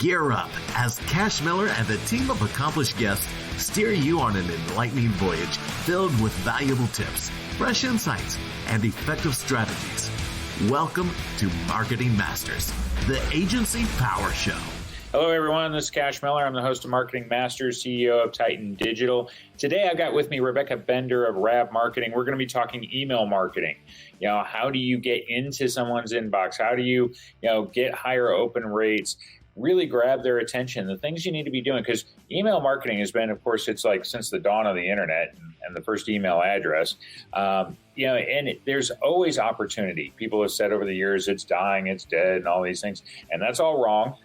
Gear up as Cash Miller and the team of accomplished guests steer you on an enlightening voyage filled with valuable tips, fresh insights, and effective strategies. Welcome to Marketing Masters, the Agency Power Show. Hello, everyone. This is Cash Miller. I'm the host of Marketing Masters, CEO of Titan Digital. Today, I've got with me Rebecca Bender of Rab Marketing. We're going to be talking email marketing. How do you get into someone's inbox? How do you, get higher open rates? Really grab their attention, the things you need to be doing, because email marketing has been, of course, it's like since the dawn of the internet and the first email address, and there's always opportunity. People have said over the years, it's dying, it's dead, and all these things, and that's all wrong.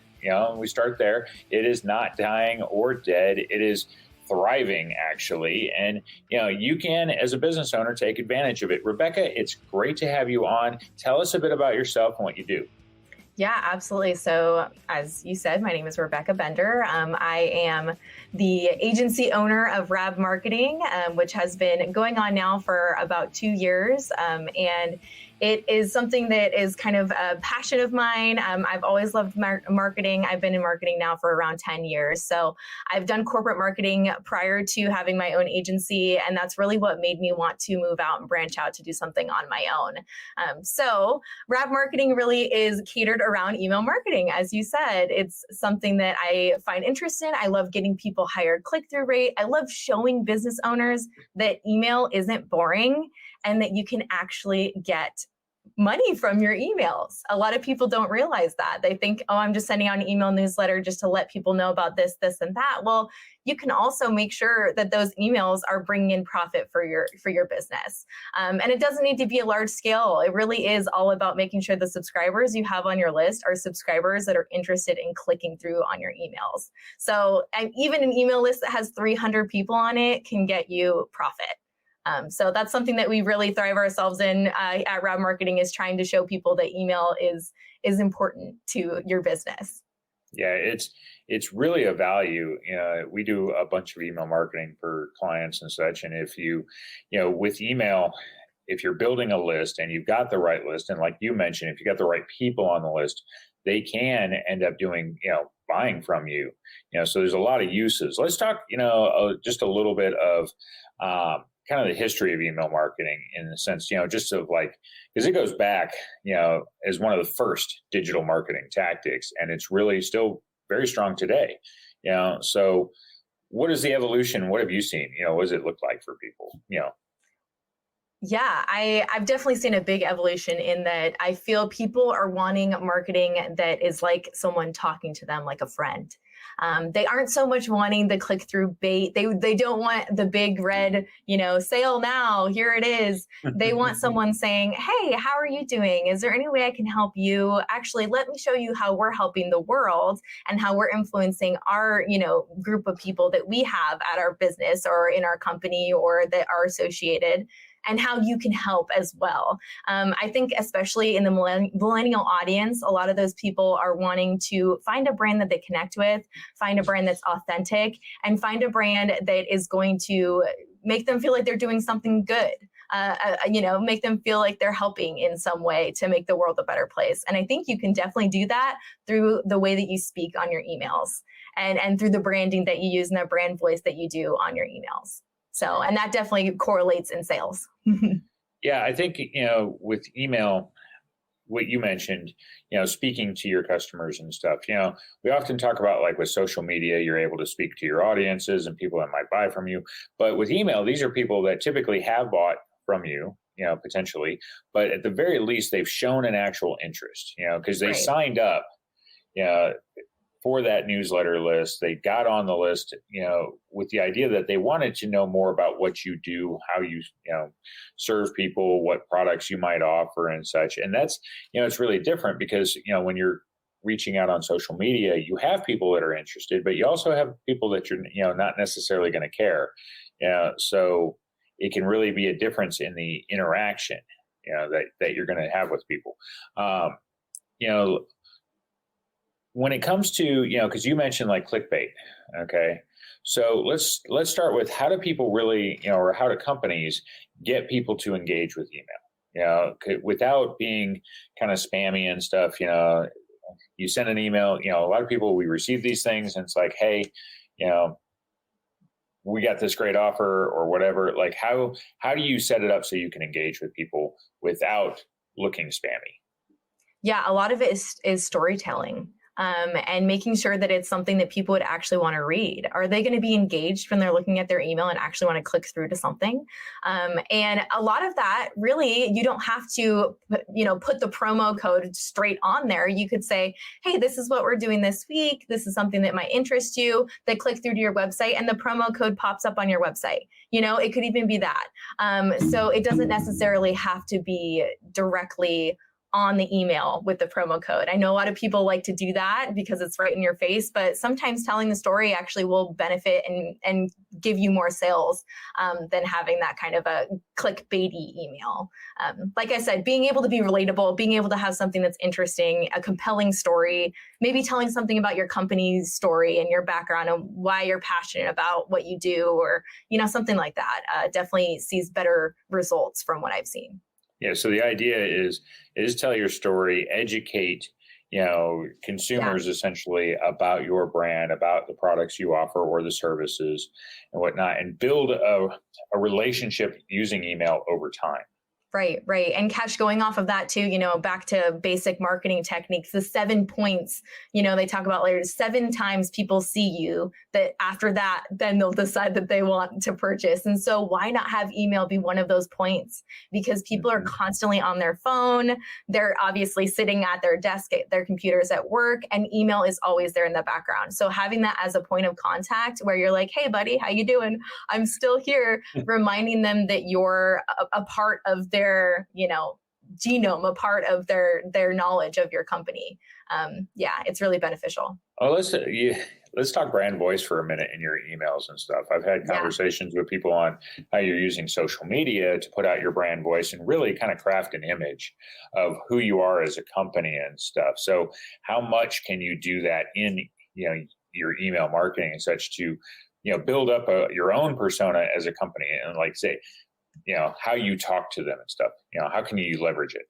We start there. It is not dying or dead. It is thriving, actually. And, you can, as a business owner, take advantage of it. Rebecca, it's great to have you on. Tell us a bit about yourself and what you do. Yeah, absolutely. So as you said, my name is Rebecca Bender. I am the agency owner of Rab Marketing, which has been going on now for about 2 years. And it is something that is kind of a passion of mine. I've always loved marketing. I've been in marketing now for around 10 years. So I've done corporate marketing prior to having my own agency. And that's really what made me want to move out and branch out to do something on my own. So Rab Marketing really is catered around email marketing. As you said, it's something that I find interest in. I love getting people higher click-through rate. I love showing business owners that email isn't boring and that you can actually get money from your emails. A lot of people don't realize that. They think, oh, I'm just sending out an email newsletter just to let people know about this, and that. Well, you can also make sure that those emails are bringing in profit for your business. And it doesn't need to be a large scale. It really is all about making sure the subscribers you have on your list are subscribers that are interested in clicking through on your emails. So even an email list that has 300 people on it can get you profit. So that's something that we really thrive ourselves in at Rab Marketing, is trying to show people that email is important to your business. Yeah, it's really a value. We do a bunch of email marketing for clients and such. And if you with email, if you're building a list and you've got the right list, and like you mentioned, if you got the right people on the list, they can end up doing, buying from you. So there's a lot of uses. Let's talk, just a little bit of kind of the history of email marketing, in the sense, just of like, because it goes back, as one of the first digital marketing tactics, and it's really still very strong today. So what is the evolution? What have you seen? What does it look like for people? Yeah, I've definitely seen a big evolution in that I feel people are wanting marketing that is like someone talking to them like a friend. They aren't so much wanting the click-through bait. They don't want the big red, sale now, here it is. They want someone saying, hey, how are you doing? Is there any way I can help you? Actually, let me show you how we're helping the world and how we're influencing our, group of people that we have at our business or in our company or that are associated, and how you can help as well. I think especially in the millennial audience, a lot of those people are wanting to find a brand that they connect with, find a brand that's authentic, and find a brand that is going to make them feel like they're doing something good. Make them feel like they're helping in some way to make the world a better place. And I think you can definitely do that through the way that you speak on your emails and through the branding that you use and the brand voice that you do on your emails. So, and that definitely correlates in sales. Yeah, I think, with email, what you mentioned, speaking to your customers and stuff, we often talk about, like, with social media, you're able to speak to your audiences and people that might buy from you. But with email, these are people that typically have bought from you, potentially, but at the very least, they've shown an actual interest, because they signed up, for that newsletter list. They got on the list, with the idea that they wanted to know more about what you do, how you, serve people, what products you might offer and such. And that's, it's really different because, when you're reaching out on social media, you have people that are interested, but you also have people that you're, not necessarily going to care. So it can really be a difference in the interaction, that you're going to have with people. When it comes to, because you mentioned like clickbait, okay? So let's start with, how do people really, or how do companies get people to engage with email? Without being kind of spammy and stuff, you send an email, a lot of people, we receive these things and it's like, hey, you know, we got this great offer or whatever. Like how do you set it up so you can engage with people without looking spammy? Yeah, a lot of it is storytelling. And making sure that it's something that people would actually want to read. Are they going to be engaged when they're looking at their email and actually want to click through to something? And a lot of that, really, you don't have to, put the promo code straight on there. You could say, hey, this is what we're doing this week. This is something that might interest you. They click through to your website and the promo code pops up on your website. It could even be that. So it doesn't necessarily have to be directly on the email with the promo code. I know a lot of people like to do that because it's right in your face, but sometimes telling the story actually will benefit and give you more sales than having that kind of a clickbaity email. Like I said, being able to be relatable, being able to have something that's interesting, a compelling story, maybe telling something about your company's story and your background and why you're passionate about what you do, or, something like that, definitely sees better results from what I've seen. Yeah. So the idea is tell your story, educate, consumers essentially about your brand, about the products you offer or the services and whatnot, and build a relationship using email over time. Right. And Cash, going off of that too, back to basic marketing techniques, the 7 points, they talk about later, 7 times people see you, that after that, then they'll decide that they want to purchase. And so why not have email be one of those points? Because people are constantly on their phone. They're obviously sitting at their desk, at their computers at work, and email is always there in the background. So having that as a point of contact where you're like, hey buddy, how you doing? I'm still here, reminding them that you're a part of their genome, a part of their knowledge of your company. It's really beneficial. Oh, let's talk brand voice for a minute in your emails and stuff. I've had conversations with people on how you're using social media to put out your brand voice and really kind of craft an image of who you are as a company and stuff. So how much can you do that in your email marketing and such to build up your own persona as a company, and like say how you talk to them and stuff, how can you leverage it?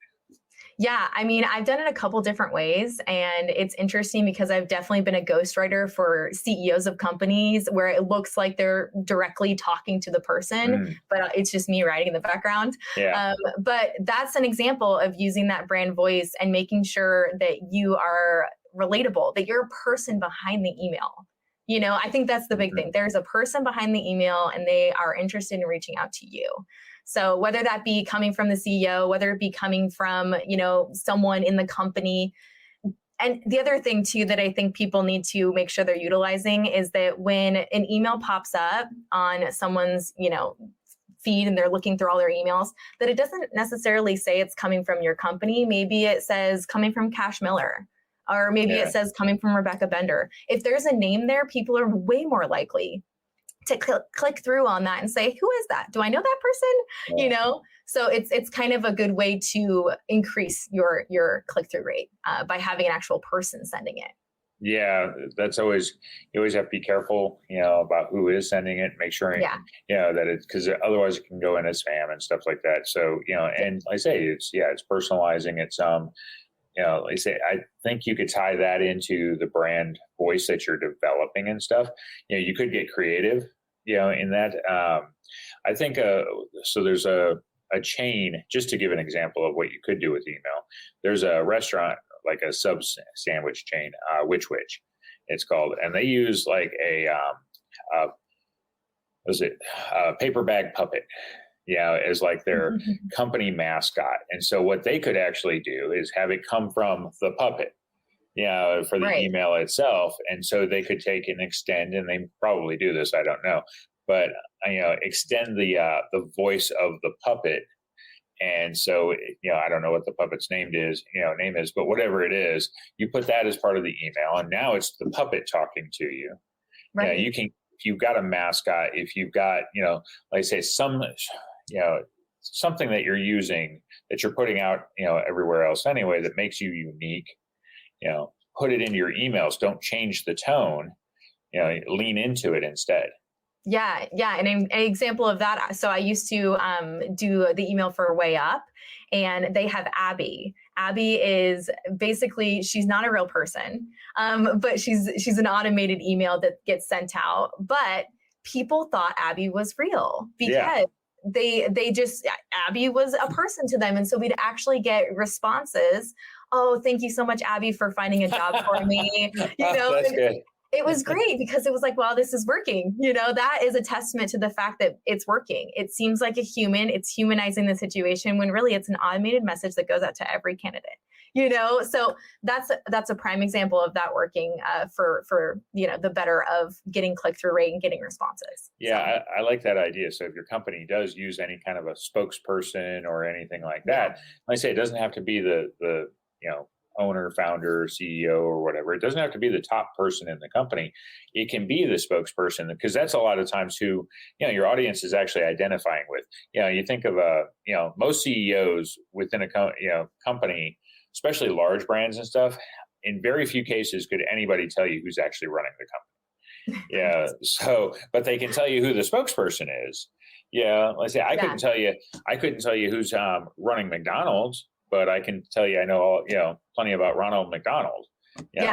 Yeah, I mean, I've done it a couple different ways, and it's interesting because I've definitely been a ghostwriter for CEOs of companies where it looks like they're directly talking to the person, but it's just me writing in the background. Yeah. But that's an example of using that brand voice and making sure that you are relatable, that you're a person behind the email. I think that's the big thing. There's a person behind the email and they are interested in reaching out to you. So whether that be coming from the CEO, whether it be coming from, someone in the company. And the other thing too, that I think people need to make sure they're utilizing is that when an email pops up on someone's, feed and they're looking through all their emails, that it doesn't necessarily say it's coming from your company. Maybe it says coming from Cash Miller. Or maybe it says coming from Rebecca Bender. If there's a name there, people are way more likely to click through on that and say, who is that? Do I know that person? Yeah. So it's kind of a good way to increase your click-through rate by having an actual person sending it. Yeah, that's always, you always have to be careful, about who is sending it, make sure, that it's, because otherwise it can go in as spam and stuff like that. So, and like I say, it's personalizing. It's, like I say, I think you could tie that into the brand voice that you're developing and stuff. You could get creative, in that. I think, so there's a chain, just to give an example of what you could do with email. There's a restaurant, like a sub sandwich chain, Which it's called. And they use like a paper bag puppet, as like their company mascot. And so what they could actually do is have it come from the puppet, for the email itself. And so they could take and extend, and they probably do this, I don't know, but, extend the voice of the puppet. And so, I don't know what the puppet's name is, but whatever it is, you put that as part of the email. And now it's the puppet talking to you. Right. You can, if you've got a mascot, if you've got, like I say, something that you're using that you're putting out, everywhere else anyway, that makes you unique, put it into your emails. Don't change the tone, lean into it instead. Yeah, yeah. And an example of that. So I used to do the email for Way Up, and they have Abby. Abby is basically, she's not a real person, but she's an automated email that gets sent out. But people thought Abby was real because they just, Abby was a person to them. And so we'd actually get responses. Oh, thank you so much, Abby, for finding a job for me. That's good. It was great because it was like, wow, this is working. That is a testament to the fact that it's working. It seems like a human, it's humanizing the situation when really it's an automated message that goes out to every candidate. So that's a prime example of that working for the better of getting click-through rate and getting responses. Yeah, I like that idea. So if your company does use any kind of a spokesperson or anything like that, like I say, it doesn't have to be the owner, founder, CEO, or whatever. It doesn't have to be the top person in the company. It can be the spokesperson, because that's a lot of times who, your audience is actually identifying with. You think of most CEOs within a company, especially large brands and stuff, in very few cases could anybody tell you who's actually running the company. Yeah. So, but they can tell you who the spokesperson is. Yeah. Let's say I couldn't tell you who's running McDonald's, but I can tell you, I know plenty about Ronald McDonald.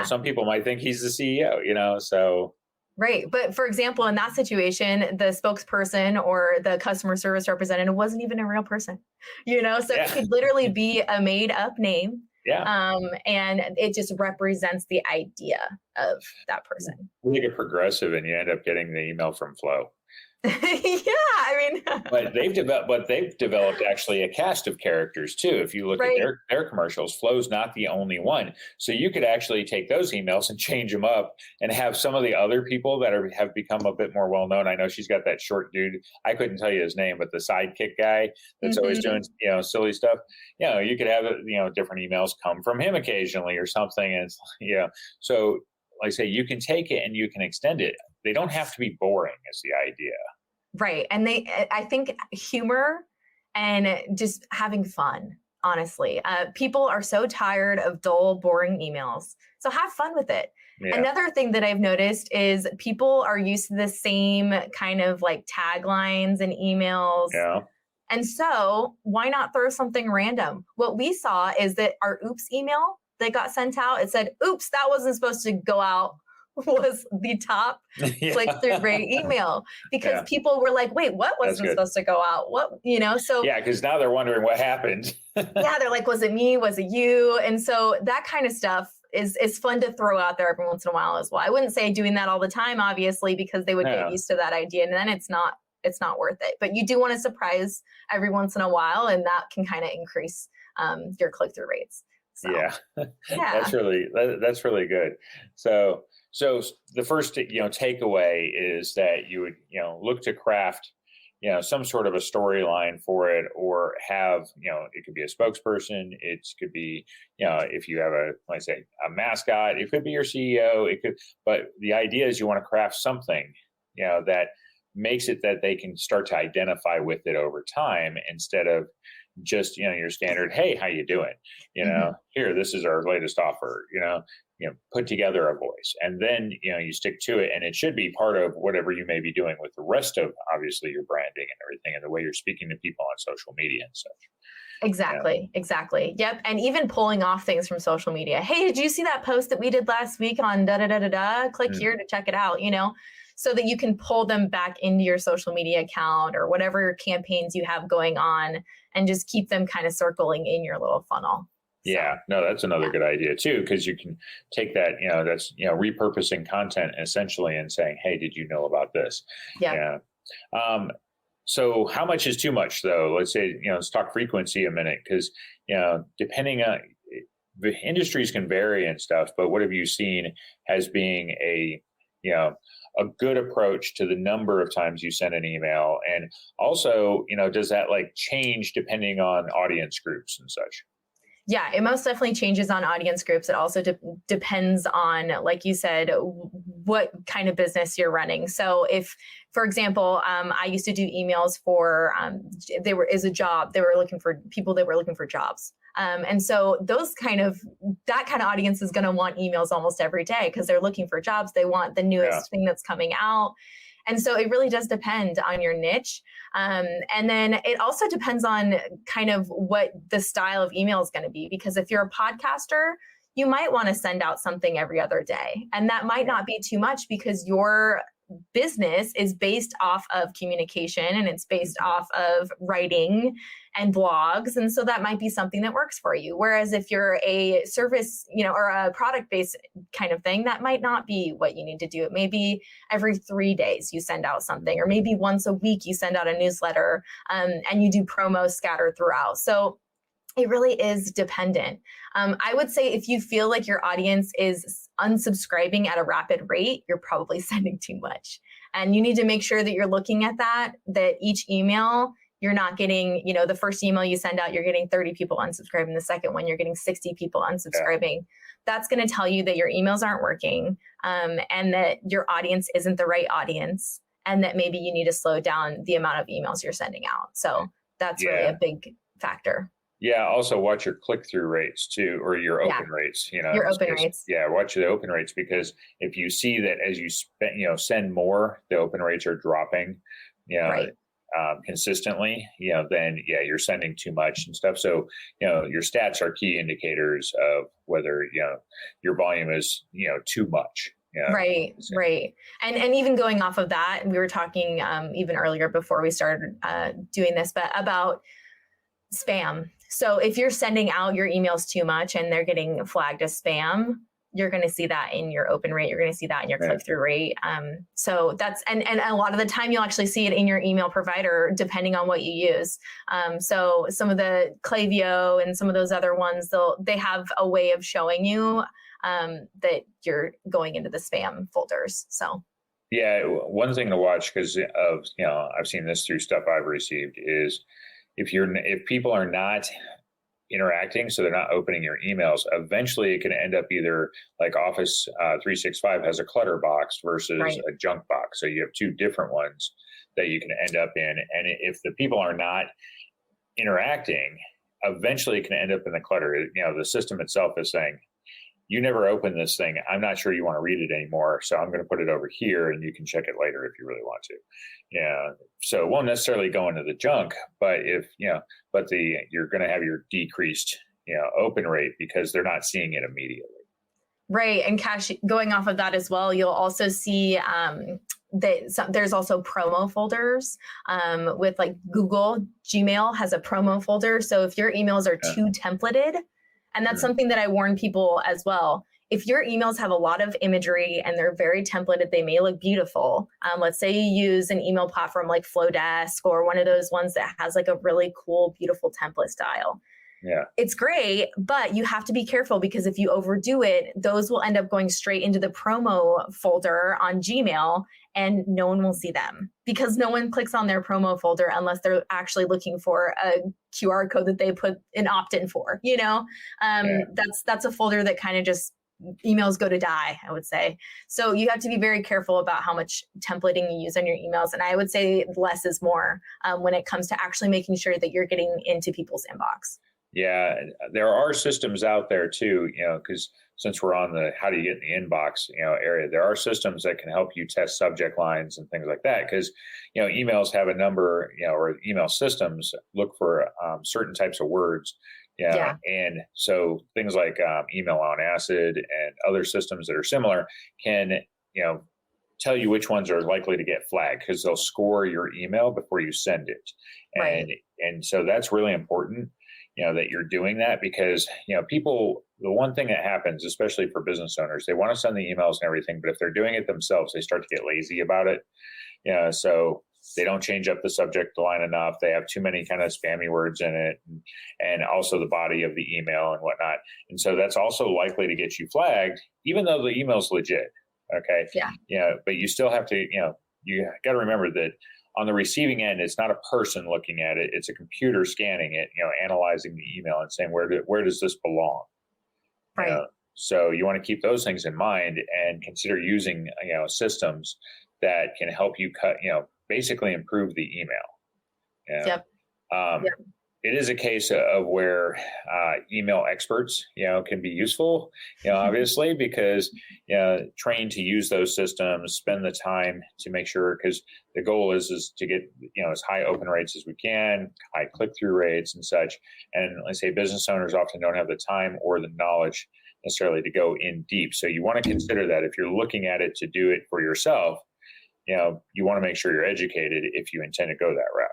Some people might think he's the CEO, so. Right. But for example, in that situation, the spokesperson or the customer service representative wasn't even a real person, so it could literally be a made up name. Yeah. And it just represents the idea of that person. You get progressive and you end up getting the email from Flow. But they've developed actually a cast of characters too. If you look at their commercials, Flow's not the only one. So you could actually take those emails and change them up and have some of the other people that have become a bit more well known. I know she's got that short dude. I couldn't tell you his name, but the sidekick guy that's always doing silly stuff. You could have different emails come from him occasionally or something. And so like I say, you can take it and you can extend it. They don't have to be boring is the idea. Right. And I think humor and just having fun, honestly. People are so tired of dull, boring emails. So have fun with it. Yeah. Another thing that I've noticed is people are used to the same kind of like taglines and emails. Yeah. And so why not throw something random? What we saw is that our oops email that got sent out, it said, oops, that wasn't supposed to go out, was the top click-through rate email, because people were like, wait, what wasn't supposed to go out? What, so. Yeah, because now they're wondering what happened. They're like, was it me? Was it you? And so that kind of stuff is fun to throw out there every once in a while as well. I wouldn't say doing that all the time, obviously, because they would get used to that idea, and then it's not worth it. But you do want to surprise every once in a while, and that can kind of increase your click-through rates. So, that's really good. So the first, takeaway is that you would, look to craft, some sort of a storyline for it, or have, it could be a spokesperson. It could be, if you have a mascot, it could be your CEO. But the idea is you want to craft something, that makes it that they can start to identify with it over time, instead of just, your standard, hey, how you doing? Here, this is our latest offer, put together a voice, and then, you stick to it, and it should be part of whatever you may be doing with the rest of, obviously, your branding and everything, and the way you're speaking to people on social media and such. Exactly. Yep. And even pulling off things from social media. Hey, did you see that post that we did last week on da-da-da-da-da? Click here to check it out, so that you can pull them back into your social media account or whatever campaigns you have going on, and just keep them kind of circling in your little funnel. Yeah, no, that's another good idea too, because you can take that, that's, repurposing content essentially and saying, hey, did you know about this? Yeah. So how much is too much though? Let's say, let's talk frequency a minute, because, depending on the industries can vary and stuff, but what have you seen as being a good approach to the number of times you send an email? And also, does that change depending on audience groups and such? Yeah, it most definitely changes on audience groups. It also depends on, like you said, what kind of business you're running. So if, for example, I used to do emails for, they were looking for people that were looking for jobs. And so that kind of audience is going to want emails almost every day, because they're looking for jobs. They want the newest thing that's coming out. And so it really does depend on your niche. And then it also depends on kind of what the style of email is going to be, because if you're a podcaster, you might want to send out something every other day. And that might not be too much because your business is based off of communication and it's based off of writing and blogs. And so that might be something that works for you. Whereas if you're a service, or a product based kind of thing, that might not be what you need to do. It may be every 3 days you send out something, or maybe once a week you send out a newsletter, and you do promos scattered throughout. So it really is dependent. I would say if you feel like your audience is unsubscribing at a rapid rate, you're probably sending too much. And you need to make sure that you're looking at that each email, you're not getting, the first email you send out, you're getting 30 people unsubscribing. The second one, you're getting 60 people unsubscribing. Yeah. That's going to tell you that your emails aren't working, and that your audience isn't the right audience, and that maybe you need to slow down the amount of emails you're sending out. So that's really a big factor. Yeah. Also watch your click-through rates too, or your open rates, your open rates. Yeah. Watch the open rates, because if you see that as you send more, the open rates are dropping, right. Consistently, then you're sending too much and stuff. So, your stats are key indicators of whether, your volume is, too much. Right. And even going off of that, we were talking even earlier before we started doing this, but about spam. So if you're sending out your emails too much and they're getting flagged as spam, you're going to see that in your open rate. You're going to see that in your click-through rate. So that's, and a lot of the time you'll actually see it in your email provider, depending on what you use. So some of the Klaviyo and some of those other ones, they have a way of showing you that you're going into the spam folders. So. Yeah. One thing to watch, because of, I've seen this through stuff I've received, is if people are not interacting, so they're not opening your emails, eventually it can end up either like Office 365 has a clutter box versus a junk box. So you have two different ones that you can end up in. And if the people are not interacting, eventually it can end up in the clutter. The system itself is saying, you never opened this thing. I'm not sure you want to read it anymore. So I'm going to put it over here and you can check it later if you really want to. Yeah. So it won't necessarily go into the junk, but you're going to have your decreased, open rate because they're not seeing it immediately. Right. And Cash, going off of that as well, you'll also see there's also promo folders with like Google. Gmail has a promo folder. So if your emails are too templated, and that's something that I warn people as well. If your emails have a lot of imagery and they're very templated, they may look beautiful. Let's say you use an email platform like Flowdesk or one of those ones that has like a really cool, beautiful template style. Yeah, it's great, but you have to be careful because if you overdo it, those will end up going straight into the promo folder on Gmail and no one will see them because no one clicks on their promo folder unless they're actually looking for a QR code that they put an opt-in for, That's a folder that kind of just emails go to die, I would say. So you have to be very careful about how much templating you use on your emails. And I would say less is more when it comes to actually making sure that you're getting into people's inbox. Yeah, there are systems out there too, because since we're on the how do you get in the inbox, area, there are systems that can help you test subject lines and things like that. Because, emails have a number, or email systems look for certain types of words. Yeah. And so things like Email on Acid and other systems that are similar can, tell you which ones are likely to get flagged because they'll score your email before you send it. And so that's really important. That you're doing that because, people, the one thing that happens, especially for business owners, they want to send the emails and everything, but if they're doing it themselves, they start to get lazy about it. So they don't change up the subject line enough. They have too many kind of spammy words in it and also the body of the email and whatnot. And so that's also likely to get you flagged, even though the email's legit. Okay. Yeah. But you still have to, you got to remember that on the receiving end, it's not a person looking at it. It's a computer scanning it, analyzing the email and saying, where does this belong? Right. So you want to keep those things in mind and consider using, systems that can help you basically improve the email. Yep. it is a case of where email experts, can be useful, obviously, because, trained to use those systems, spend the time to make sure, because the goal is to get, as high open rates as we can, high click-through rates and such. And let's say business owners often don't have the time or the knowledge necessarily to go in deep. So you want to consider that if you're looking at it to do it for yourself, you want to make sure you're educated if you intend to go that route.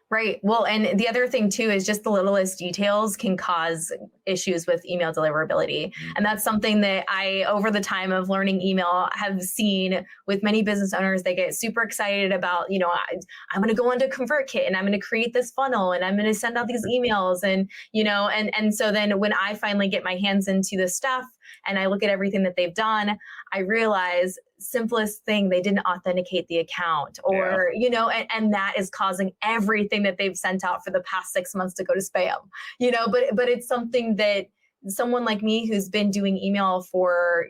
Right. Well, and the other thing too is just the littlest details can cause issues with email deliverability. And that's something that I, over the time of learning email, have seen with many business owners. They get super excited about, I'm going to go into ConvertKit and I'm going to create this funnel and I'm going to send out these emails. And, and so then when I finally get my hands into the stuff and I look at everything that they've done, I realize simplest thing, they didn't authenticate the account or, and that is causing everything that they've sent out for the past 6 months to go to spam, but it's something that someone like me who's been doing email for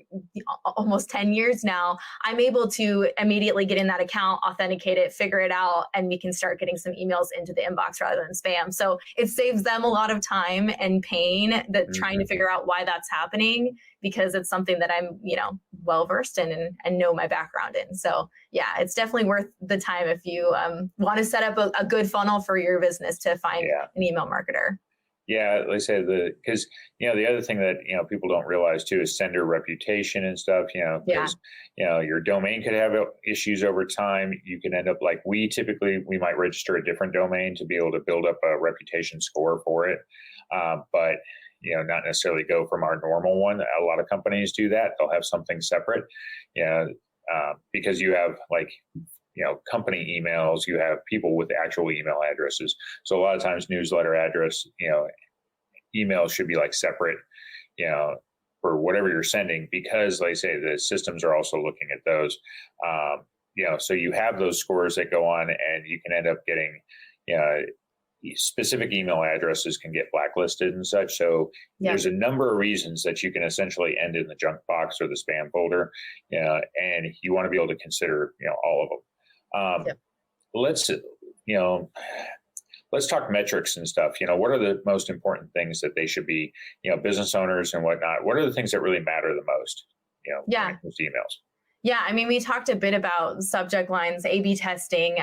almost 10 years now, I'm able to immediately get in that account, authenticate it, figure it out, and we can start getting some emails into the inbox rather than spam. So it saves them a lot of time and pain that trying to figure out why that's happening, because it's something that I'm, well-versed in and know my background in. So yeah, it's definitely worth the time if you want to set up a good funnel for your business to find an email marketer. Yeah, like I said, because the other thing that people don't realize too is sender reputation and stuff. Because your domain could have issues over time. You can end up like we might register a different domain to be able to build up a reputation score for it, but not necessarily go from our normal one. A lot of companies do that; they'll have something separate, because you have company emails, you have people with actual email addresses. So a lot of times newsletter address, emails should be like separate, for whatever you're sending, because like I say, the systems are also looking at those. So you have those scores that go on and you can end up getting, specific email addresses can get blacklisted and such. So there's a number of reasons that you can essentially end in the junk box or the spam folder. And you want to be able to consider, all of them. Let's talk metrics and stuff. What are the most important things that they should be, business owners and whatnot? What are the things that really matter the most, when it comes to emails? Yeah, I mean, we talked a bit about subject lines, A/B testing.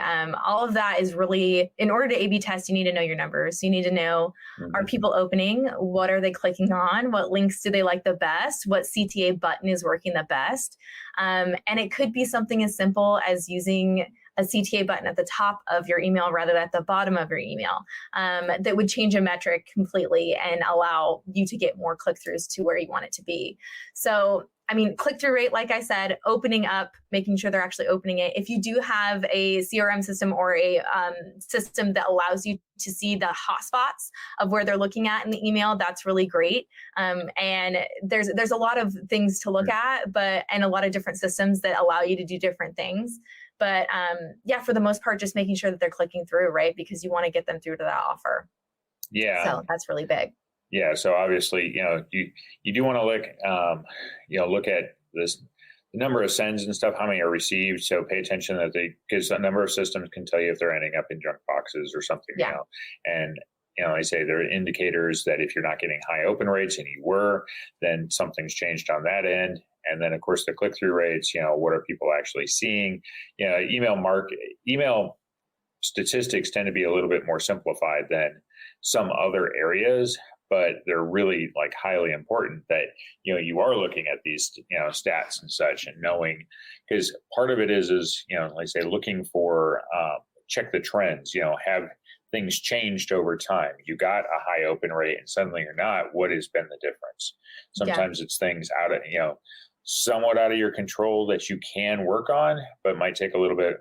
All of that is really, in order to A/B test, you need to know your numbers. You need to know, are people opening? What are they clicking on? What links do they like the best? What CTA button is working the best? And it could be something as simple as using a CTA button at the top of your email rather than at the bottom of your email, that would change a metric completely and allow you to get more click-throughs to where you want it to be. So, I mean, click-through rate, like I said, opening up, making sure they're actually opening it. If you do have a CRM system or a system that allows you to see the hotspots of where they're looking at in the email, that's really great. And there's a lot of things to look at, and a lot of different systems that allow you to do different things. But for the most part, just making sure that they're clicking through, right? Because you want to get them through to that offer. Yeah. So that's really big. Yeah. So obviously, you do want to look at this, the number of sends and stuff, how many are received. So pay attention because a number of systems can tell you if they're ending up in junk boxes or something, and, I say there are indicators that if you're not getting high open rates and you were, then something's changed on that end. And then of course the click-through rates, what are people actually seeing? Email statistics tend to be a little bit more simplified than some other areas, but they're really like highly important that, you are looking at these, stats and such and knowing, because part of it is, like I say, looking for, check the trends, have things changed over time. You got a high open rate and suddenly you're not, what has been the difference? Sometimes it's things out of, somewhat out of your control that you can work on, but might take a little bit,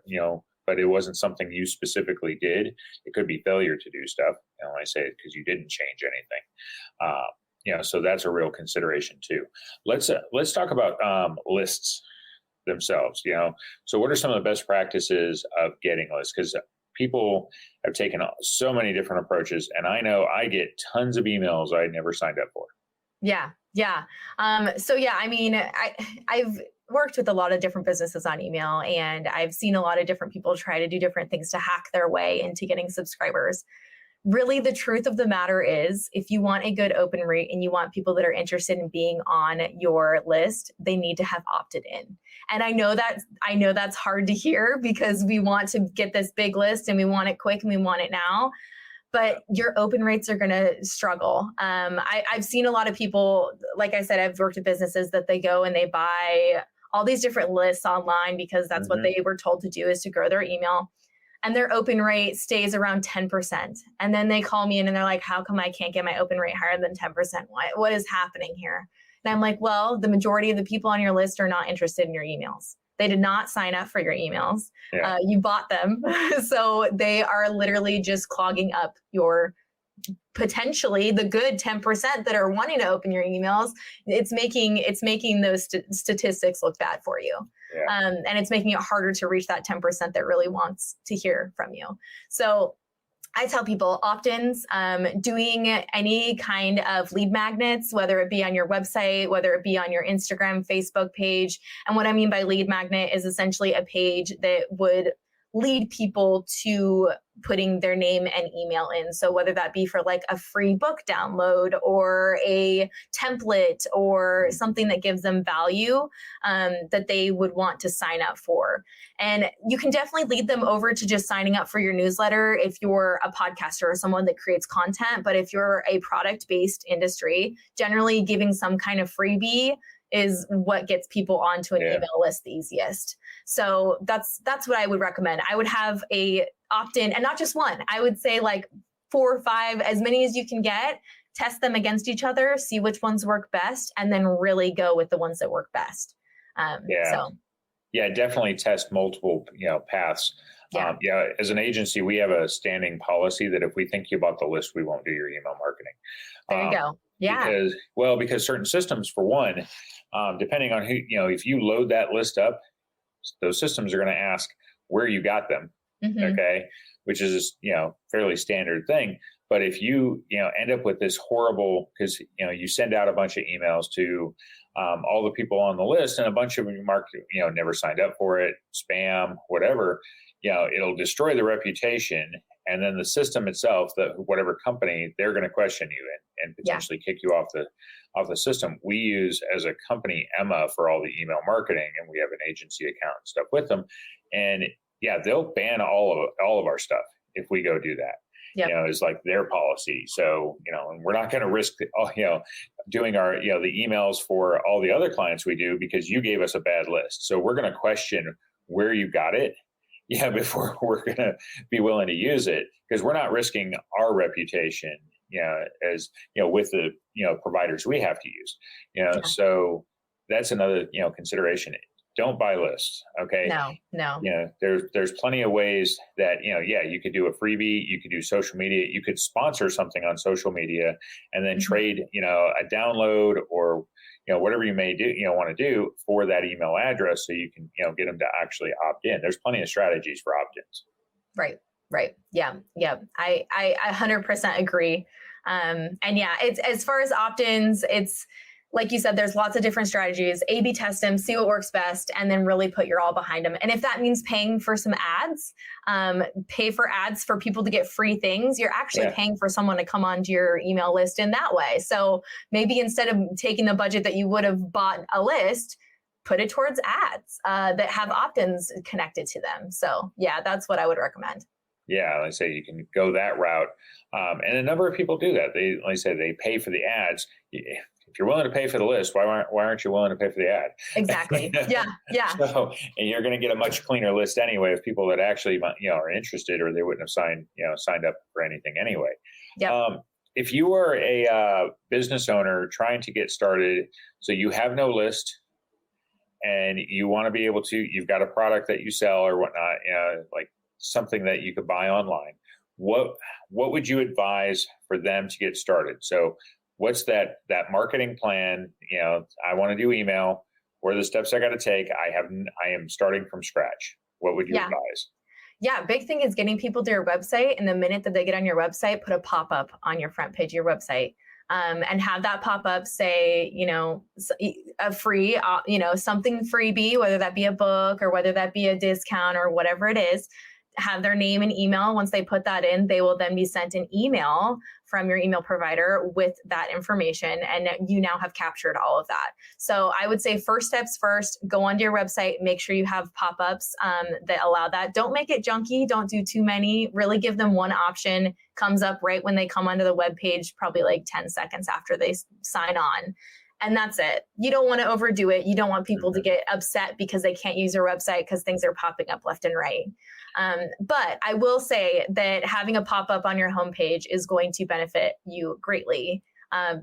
but it wasn't something you specifically did. It could be failure to do stuff. When I say it, because you didn't change anything. So that's a real consideration too. Let's talk about lists themselves. So what are some of the best practices of getting lists? Because people have taken so many different approaches, and I know I get tons of emails I never signed up for. Yeah. I mean, I've worked with a lot of different businesses on email, and I've seen a lot of different people try to do different things to hack their way into getting subscribers. really the truth of the matter is, if you want a good open rate and you want people that are interested in being on your list, they need to have opted in. And I know that's hard to hear because we want to get this big list and we want it quick and we want it now. But your open rates are going to struggle. I've seen a lot of people, like I said, I've worked at businesses that they go and they buy all these different lists online because that's what they were told to do, is to grow their email. And their open rate stays around 10%. And then they call me in and they're like, how come I can't get my open rate higher than 10%? What is happening here? And I'm like, well, the majority of the people on your list are not interested in your emails. They did not sign up for your emails. Yeah. You bought them. So they are literally just clogging up your potentially the good 10% that are wanting to open your emails. It's making those statistics look bad for you. Yeah. And it's making it harder to reach that 10% that really wants to hear from you. So I tell people opt-ins, doing any kind of lead magnets, whether it be on your website, whether it be on your Instagram, Facebook page. And what I mean by lead magnet is essentially a page that would lead people to putting their name and email in. So whether that be for like a free book download or a template or something that gives them value that they would want to sign up for. And you can definitely lead them over to just signing up for your newsletter if you're a podcaster or someone that creates content. But if you're a product-based industry, generally giving some kind of freebie is what gets people onto an email list the easiest. So that's what I would recommend. I would have a opt-in, and not just one. I would say like 4 or 5, as many as you can get, test them against each other, see which ones work best, and then really go with the ones that work best. Yeah, definitely test multiple, paths. Yeah. As an agency, we have a standing policy that if we think you bought the list, we won't do your email marketing. There you go. Yeah. Because certain systems, for one, depending on who, if you load that list up, those systems are going to ask where you got them. Okay. Which is, fairly standard thing. But if you, end up with this horrible, because, you send out a bunch of emails to all the people on the list and a bunch of them mark, never signed up for it, spam, whatever, it'll destroy the reputation. And then the system itself, whatever company, they're going to question you and potentially kick you off the system. We use, as a company, Emma, for all the email marketing, and we have an agency account and stuff with them. And they'll ban all of our stuff if we go do that. Yep. Is like their policy. So, and we're not going to risk, doing our, the emails for all the other clients we do because you gave us a bad list. So we're going to question where you got it. Before we're going to be willing to use it, because we're not risking our reputation, as, with the, providers we have to use, So that's another, consideration. Don't buy lists. Okay. No. There's plenty of ways that, you could do a freebie, you could do social media, you could sponsor something on social media and then trade, a download or, whatever you may do, want to do for that email address so you can, get them to actually opt in. There's plenty of strategies for opt-ins. Right. Yeah. I 100% agree. It's, as far as opt-ins, it's, like you said, there's lots of different strategies. A/B test them, see what works best, and then really put your all behind them. And if that means paying for some ads, pay for ads for people to get free things, you're actually paying for someone to come onto your email list in that way. So maybe instead of taking the budget that you would have bought a list, put it towards ads that have opt-ins connected to them. So that's what I would recommend. Yeah, like I say, you can go that route. And a number of people do that. They pay for the ads. If you're willing to pay for the list, why aren't you willing to pay for the ad? Exactly. Yeah. So, and you're going to get a much cleaner list anyway of people that actually, are interested, or they wouldn't have signed up for anything anyway. Yep. If you are a business owner trying to get started, so you have no list and you want to be able to, you've got a product that you sell or whatnot, like something that you could buy online, what would you advise for them to get started? So what's that marketing plan? I want to do email. What are the steps I got to take? I am starting from scratch. What would you advise? Yeah, big thing is getting people to your website. And the minute that they get on your website, put a pop-up on your front page of your website. And have that pop-up say, a free, something freebie, whether that be a book or whether that be a discount or whatever it is. have their name and email. Once they put that in, they will then be sent an email from your email provider with that information. And you now have captured all of that. So I would say first steps first, go onto your website, make sure you have pop-ups that allow that. Don't make it junky. Don't do too many. Really give them one option, comes up right when they come onto the web page, probably like 10 seconds after they sign on. And that's it. You don't want to overdo it. You don't want people to get upset because they can't use your website because things are popping up left and right. But I will say that having a pop-up on your homepage is going to benefit you greatly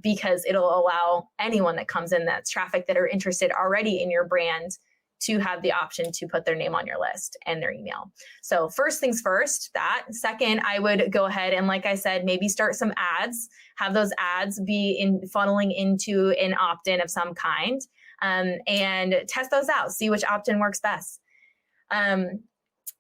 because it'll allow anyone that comes in that's traffic that are interested already in your brand to have the option to put their name on your list and their email. So first things first, that. Second, I would go ahead and, like I said, maybe start some ads, have those ads be funneling into an opt-in of some kind, and test those out, see which opt-in works best.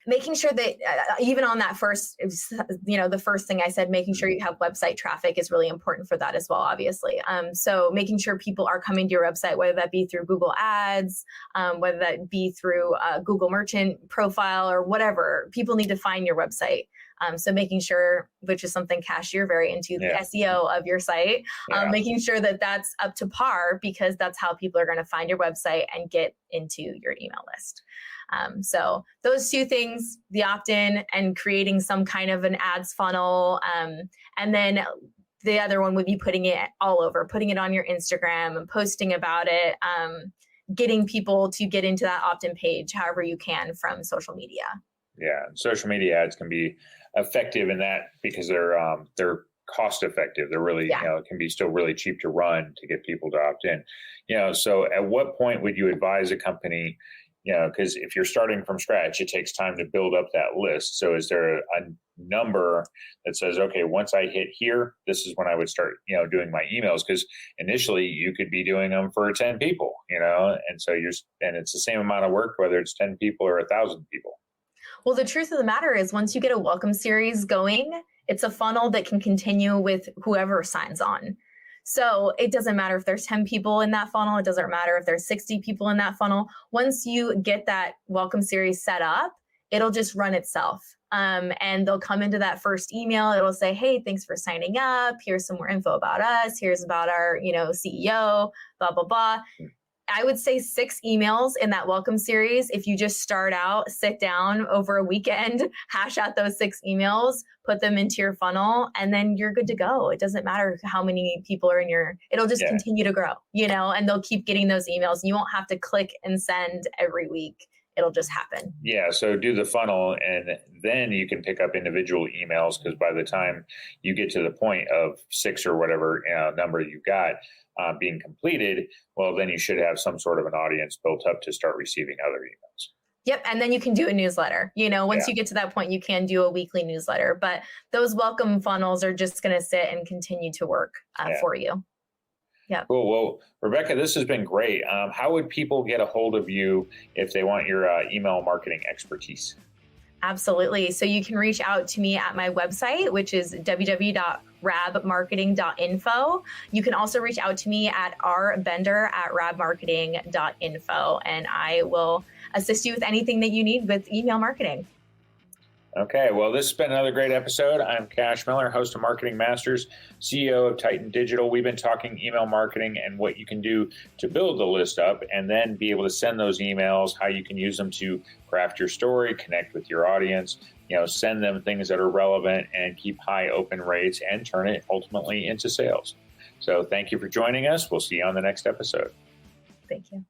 Making sure that even on that first, the first thing I said, making sure you have website traffic is really important for that as well, obviously. So making sure people are coming to your website, whether that be through Google Ads, whether that be through Google Merchant profile or whatever, people need to find your website. So making sure, which is something, Cash, you're very into, the SEO of your site, making sure that that's up to par, because that's how people are going to find your website and get into your email list. So those two things, the opt-in and creating some kind of an ads funnel. And then the other one would be putting it all over, putting it on your Instagram and posting about it, getting people to get into that opt-in page however you can from social media. Yeah, social media ads can be effective in that because they're cost effective. They're really, it can be still really cheap to run to get people to opt in. So at what point would you advise a company, because if you're starting from scratch, it takes time to build up that list. So is there a number that says, okay, once I hit here, this is when I would start, doing my emails? Because initially you could be doing them for 10 people, and so and it's the same amount of work, whether it's 10 people or 1,000 people. Well, the truth of the matter is, once you get a welcome series going, it's a funnel that can continue with whoever signs on. So it doesn't matter if there's 10 people in that funnel. It doesn't matter if there's 60 people in that funnel. Once you get that welcome series set up, it'll just run itself. And they'll come into that first email. It'll say, hey, thanks for signing up. Here's some more info about us. Here's about our, CEO, blah, blah, blah. I would say 6 emails in that welcome series. If you just start out, sit down over a weekend, hash out those 6 emails, put them into your funnel, and then you're good to go. It doesn't matter how many people are it'll just continue to grow, and they'll keep getting those emails. You won't have to click and send every week. It'll just happen. Yeah. So do the funnel, and then you can pick up individual emails, because by the time you get to the point of 6 or whatever number you got being completed, well, then you should have some sort of an audience built up to start receiving other emails. Yep. And then you can do a newsletter. Once you get to that point, you can do a weekly newsletter, but those welcome funnels are just going to sit and continue to work for you. Yeah. Cool. Well, Rebecca, this has been great. How would people get a hold of you if they want your email marketing expertise? Absolutely. So you can reach out to me at my website, which is www.rabmarketing.info. You can also reach out to me at rbender@rabmarketing.info, and I will assist you with anything that you need with email marketing. Okay, well, this has been another great episode. I'm Cash Miller, host of Marketing Masters, CEO of Titan Digital. We've been talking email marketing and what you can do to build the list up and then be able to send those emails, how you can use them to craft your story, connect with your audience, send them things that are relevant and keep high open rates and turn it ultimately into sales. So thank you for joining us. We'll see you on the next episode. Thank you.